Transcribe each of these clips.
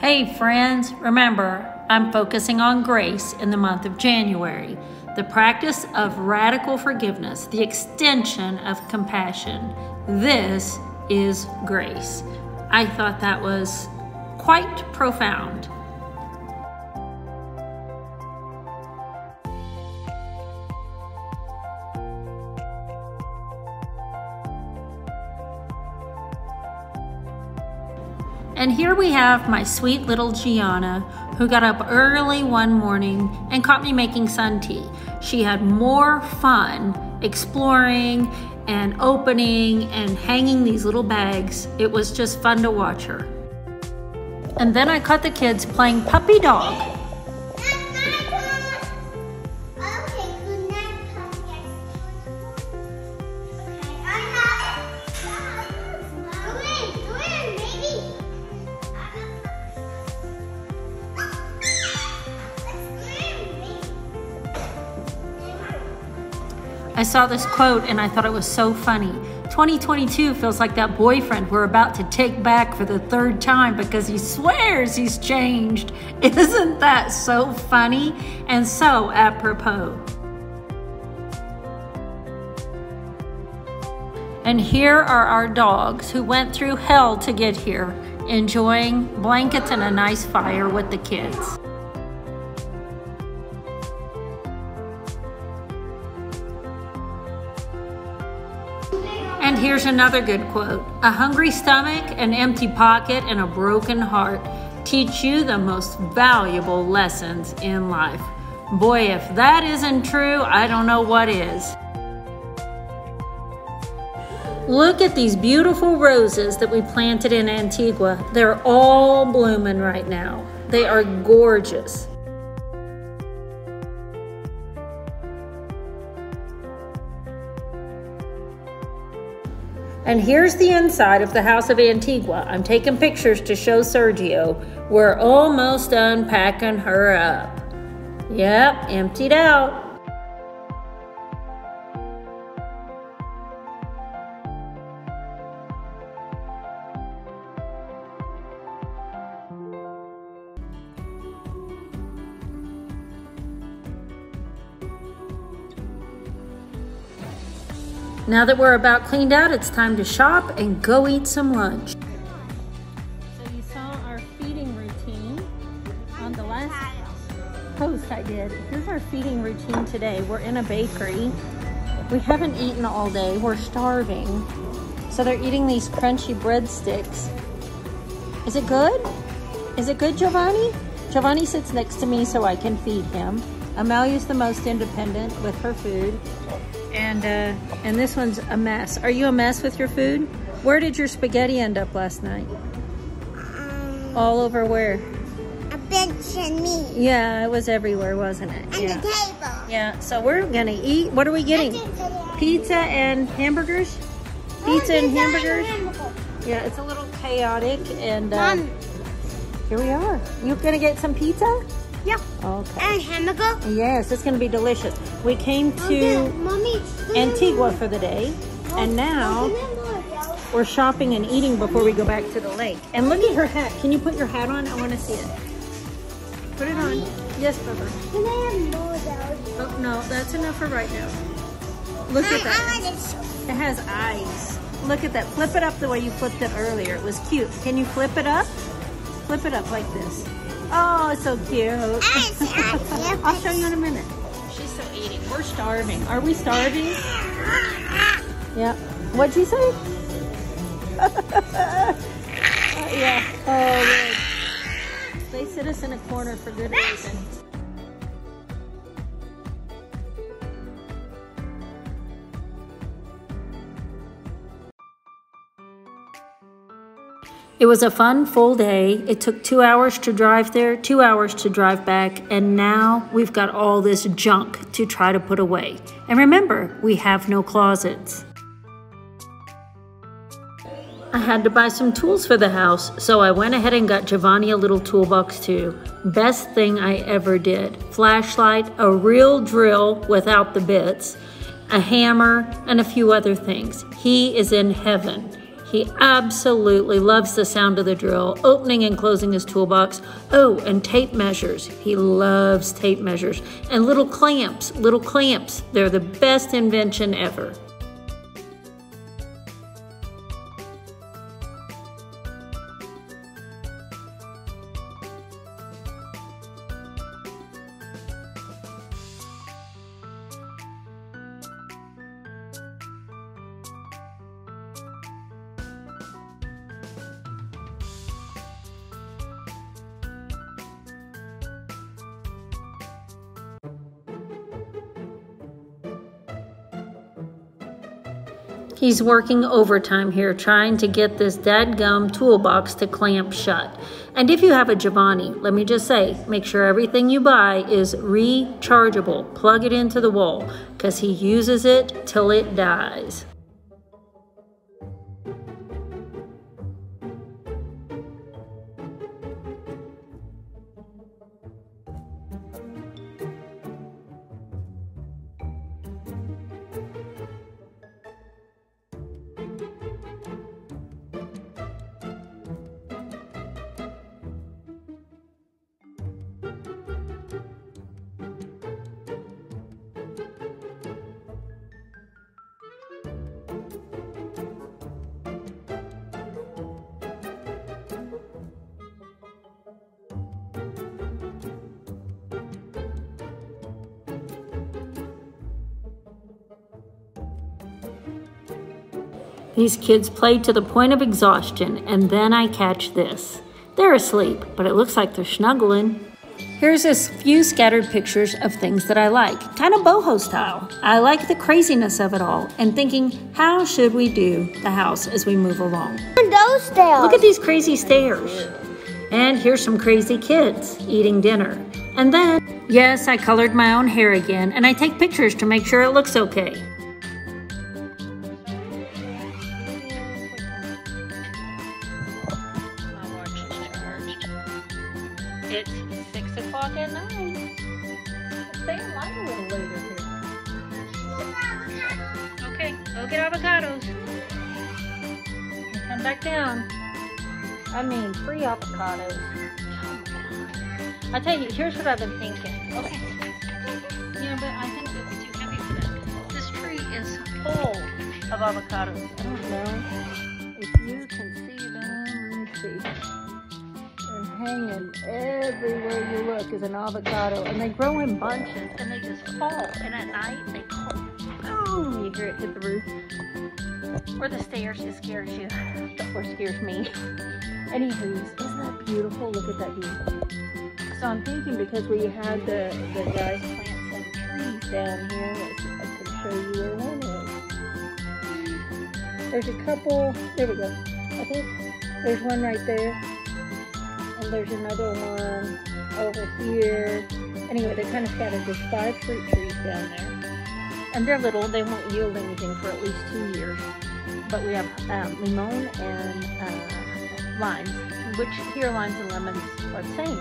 Hey friends, remember, I'm focusing on grace in the month of January, the practice of radical forgiveness, the extension of compassion. This is grace. I thought that was quite profound. And here we have my sweet little Gianna, who got up early one morning and caught me making sun tea. She had more fun exploring and opening and hanging these little bags. It was just fun to watch her. And then I caught the kids playing puppy dog. I saw this quote and I thought it was so funny. 2022 feels like that boyfriend we're about to take back for the third time because he swears he's changed. Isn't that so funny and so apropos? And here are our dogs who went through hell to get here, enjoying blankets and a nice fire with the kids. And here's another good quote. A hungry stomach, an empty pocket, and a broken heart teach you the most valuable lessons in life. Boy, if that isn't true, I don't know what is. Look at these beautiful roses that we planted in Antigua. They're all blooming right now. They are gorgeous. And here's the inside of the house of Antigua. I'm taking pictures to show Sergio. We're almost done packing her up. Yep, emptied out. Now that we're about cleaned out, it's time to shop and go eat some lunch. So you saw our feeding routine on the last post I did. Here's our feeding routine today. We're in a bakery. We haven't eaten all day. We're starving. So they're eating these crunchy breadsticks. Is it good? Is it good, Giovanni? Giovanni sits next to me so I can feed him. Amelia's the most independent with her food. And this one's a mess. Are you a mess with your food? Where did your spaghetti end up last night? All over where? A bench and me. Yeah, it was everywhere, wasn't it? And the table. Yeah, so we're gonna eat. What are we getting? Pizza and hamburgers? Pizza and hamburgers? Yeah, it's a little chaotic and here we are. You gonna get some pizza? Yeah. Okay. And hamburger? Yes, it's going to be delicious. We came to Antigua for the day, and now we're shopping and eating before we go back to the lake. And look at her hat. Can you put your hat on? I want to see it. Put it on. Yes, Bubba. Can I have more though? Oh, no, that's enough for right now. Look at that. It has eyes. Look at that. Flip it up the way you flipped it earlier. It was cute. Can you flip it up? Flip it up like this. Oh, it's so cute. I'll show you in a minute. She's still eating. We're starving. Are we starving? Yeah. What'd you say? Yeah. Oh, good. They sit us in a corner for good reason. It was a fun, full day. It took 2 hours to drive there, 2 hours to drive back, and now we've got all this junk to try to put away. And remember, we have no closets. I had to buy some tools for the house, so I went ahead and got Giovanni a little toolbox too. Best thing I ever did. Flashlight, a real drill without the bits, a hammer, and a few other things. He is in heaven. He absolutely loves the sound of the drill, opening and closing his toolbox. Oh, and tape measures. He loves tape measures. And little clamps, little clamps. They're the best invention ever. He's working overtime here trying to get this dadgum toolbox to clamp shut. And if you have a Giovanni, let me just say, make sure everything you buy is rechargeable. Plug it into the wall because he uses it till it dies. These kids play to the point of exhaustion, and then I catch this. They're asleep, but it looks like they're snuggling. Here's a few scattered pictures of things that I like, kind of boho style. I like the craziness of it all, and thinking, how should we do the house as we move along? And those stairs. Look at these crazy stairs. And here's some crazy kids eating dinner. And then, yes, I colored my own hair again, and I take pictures to make sure it looks okay. It's 6 o'clock at night. It's staying light a little later here. Okay, go get avocados. And come back down. I mean, free avocados. I tell you, here's what I've been thinking. Okay. Yeah, but I think it's too heavy for that. This tree is full of avocados. I don't know if you can see them. Let's see. Hanging everywhere you look is an avocado, and they grow in bunches and they just fall, and at night they fall. Boom, you hear it hit the roof or the stairs. It scares you or scares me. Anywho, isn't that beautiful? Look at that view. So I'm thinking, because we had the guys plant some trees down here, let's see if I can show you where one is. There's a couple, there we go. I think there's one right there. And there's another one over here. Anyway, they kind of scattered. There's 5 fruit trees down there. And they're little. They won't yield anything for at least 2 years. But we have limon and limes, which here limes and lemons are the same.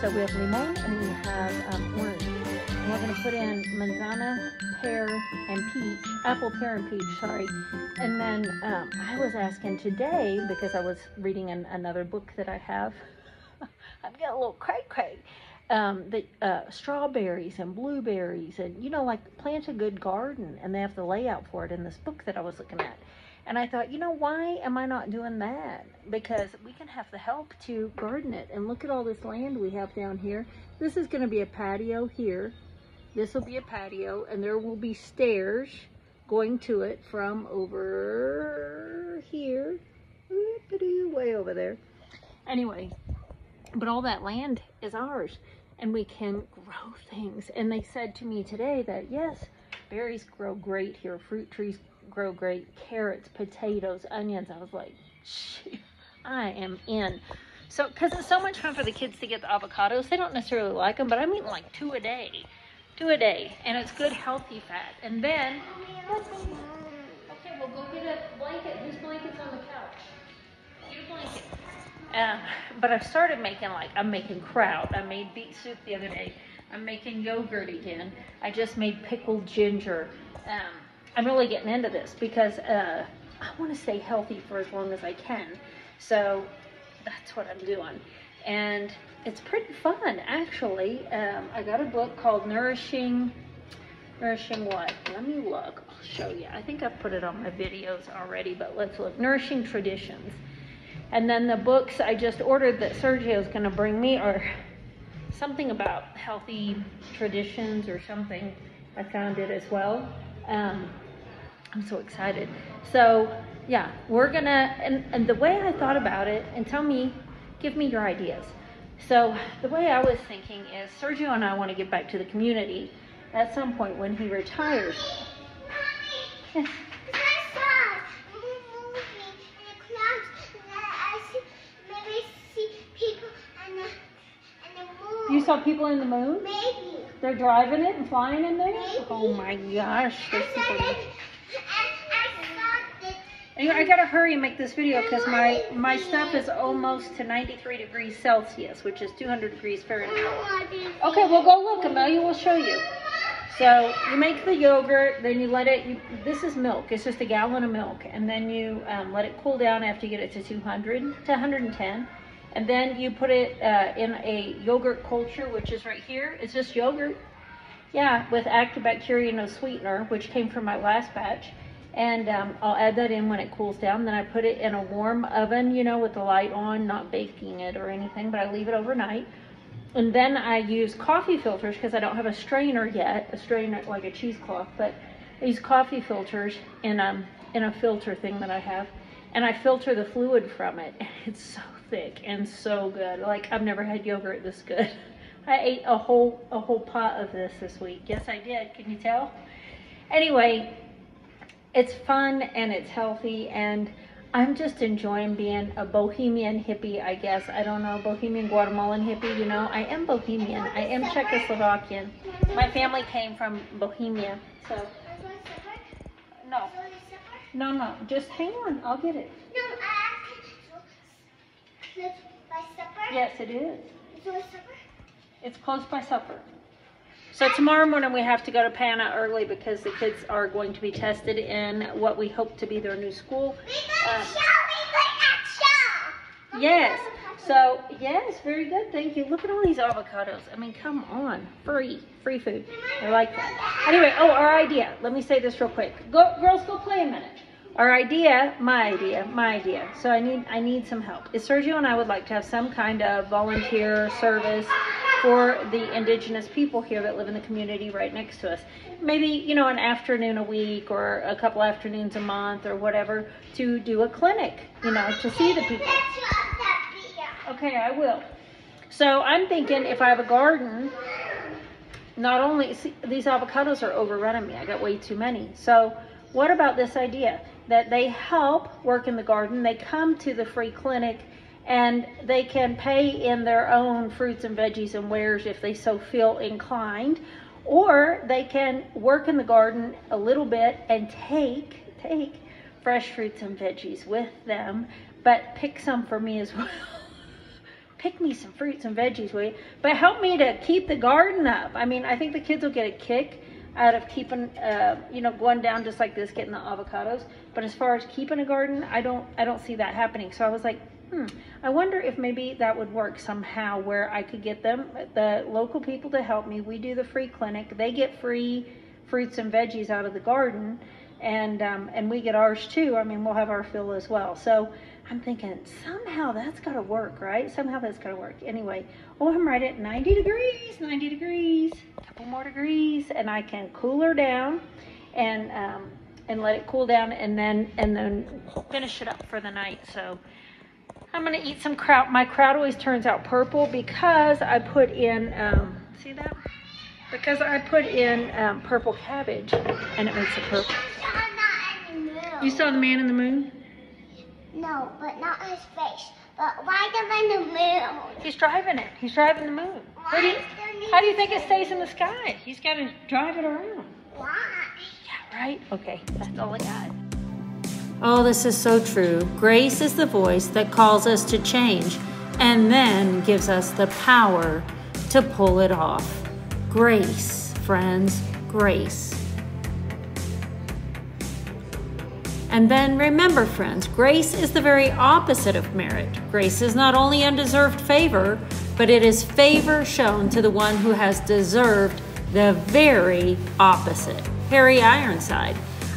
So we have limon and we have orange. And we're going to put in manzana, pear, and peach. Apple, pear, and peach, sorry. And then I was asking today, because I was reading another book that I have. I've got a little cray-cray. Strawberries and blueberries and, you know, like plant a good garden, and they have the layout for it in this book that I was looking at. And I thought, you know, why am I not doing that? Because we can have the help to garden it. And look at all this land we have down here. This is going to be a patio here. This will be a patio, and there will be stairs going to it from over here, way over there. Anyway, but all that land is ours, and we can grow things. And they said to me today that, yes, berries grow great here, fruit trees grow great, carrots, potatoes, onions. I was like, shoot, I am in. So, because it's so much fun for the kids to get the avocados. They don't necessarily like them, but I'm eating like 2 a day. 2 a day, and it's good, healthy fat. And then, okay, we'll go get a blanket. Whose blanket's on the couch? Get a blanket. But I've started making, I'm making kraut. I made beet soup the other day. I'm making yogurt again. I just made pickled ginger. I'm really getting into this because I want to stay healthy for as long as I can. So that's what I'm doing. And it's pretty fun, actually. I got a book called Nourishing what? Let me look. I'll show you. I think I've put it on my videos already, but let's look. Nourishing Traditions. And then the books I just ordered that Sergio's going to bring me are something about healthy traditions or something. I found it as well. I'm so excited. So yeah, we're gonna, and the way I thought about it, and give me your ideas. So the way I was thinking is Sergio and I want to get back to the community at some point when he retires. Yes. You saw people in the moon? Maybe. They're driving it and flying in there? Maybe. Oh my gosh. Anyway, I gotta hurry and make this video because my stuff is almost to 93 degrees Celsius, which is 200 degrees Fahrenheit. Okay, well go look, Amelia will show you. So you make the yogurt, then you let it, this is milk, it's just a gallon of milk, and then you let it cool down after you get it to 200 to 110. And then you put it in a yogurt culture, which is right here. It's just yogurt, yeah, with active bacteria, no sweetener, which came from my last batch. And I'll add that in when it cools down. Then I put it in a warm oven, you know, with the light on, not baking it or anything, but I leave it overnight. And then I use coffee filters because I don't have a strainer yet, a strainer like a cheesecloth, but I use coffee filters in a filter thing that I have. And I filter the fluid from it. It's so thick and so good. Like, I've never had yogurt this good. I ate a whole pot of this week. Yes, I did. Can you tell? Anyway, it's fun and it's healthy, and I'm just enjoying being a Bohemian hippie, I guess. I don't know, Bohemian Guatemalan hippie, you know. I am Bohemian. I am Czechoslovakian. My family came from Bohemia, so. No. No, just hang on. I'll get it. No, close by supper? Yes, it is. Close supper? It's close by supper. So tomorrow morning we have to go to Pana early because the kids are going to be tested in what we hope to be their new school. Yes. So, yes, very good. Thank you. Look at all these avocados. I mean, come on. Free food. I like that. Anyway, our idea. Let me say this real quick. Girls, go play a minute. Our idea, my idea. So I need some help. Is Sergio and I would like to have some kind of volunteer service for the indigenous people here that live in the community right next to us. Maybe, you know, an afternoon a week or a couple afternoons a month or whatever to do a clinic, you know, to see the people. Okay, I will. So I'm thinking if I have a garden, not only, see, these avocados are overrunning me. I got way too many. So what about this idea that they help work in the garden, they come to the free clinic, and they can pay in their own fruits and veggies and wares if they so feel inclined, or they can work in the garden a little bit and take fresh fruits and veggies with them, but pick some for me as well. Pick me some fruits and veggies, will you? But help me to keep the garden up. I mean, I think the kids will get a kick out of keeping, you know, going down just like this, getting the avocados. But as far as keeping a garden, I don't see that happening. So I was like, I wonder if maybe that would work somehow where I could get them, the local people, to help me. We do the free clinic. They get free fruits and veggies out of the garden, and we get ours too. I mean, we'll have our fill as well. So I'm thinking somehow that's got to work, right? Somehow that's got to work. Anyway, I'm right at 90 degrees, a couple more degrees, and I can cool her down and let it cool down and then finish it up for the night. So I'm going to eat some kraut. My kraut always turns out purple because I put in, see that? Because I put in purple cabbage and it makes it purple. You saw the man in the moon? No, but not his face. But why the moon? He's driving it. He's driving the moon. How do you think it stays in the sky? He's got to drive it around. Why? Yeah, right? Okay, that's all I got. Oh, this is so true. Grace is the voice that calls us to change and then gives us the power to pull it off. Grace, friends, grace. And then remember, friends, grace is the very opposite of merit. Grace is not only undeserved favor, but it is favor shown to the one who has deserved the very opposite. Harry Ironside.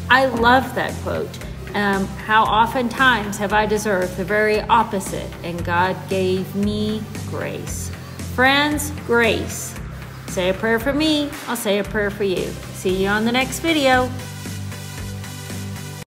I love that quote. How oftentimes have I deserved the very opposite, and God gave me grace. Friends, grace. Say a prayer for me, I'll say a prayer for you. See you on the next video.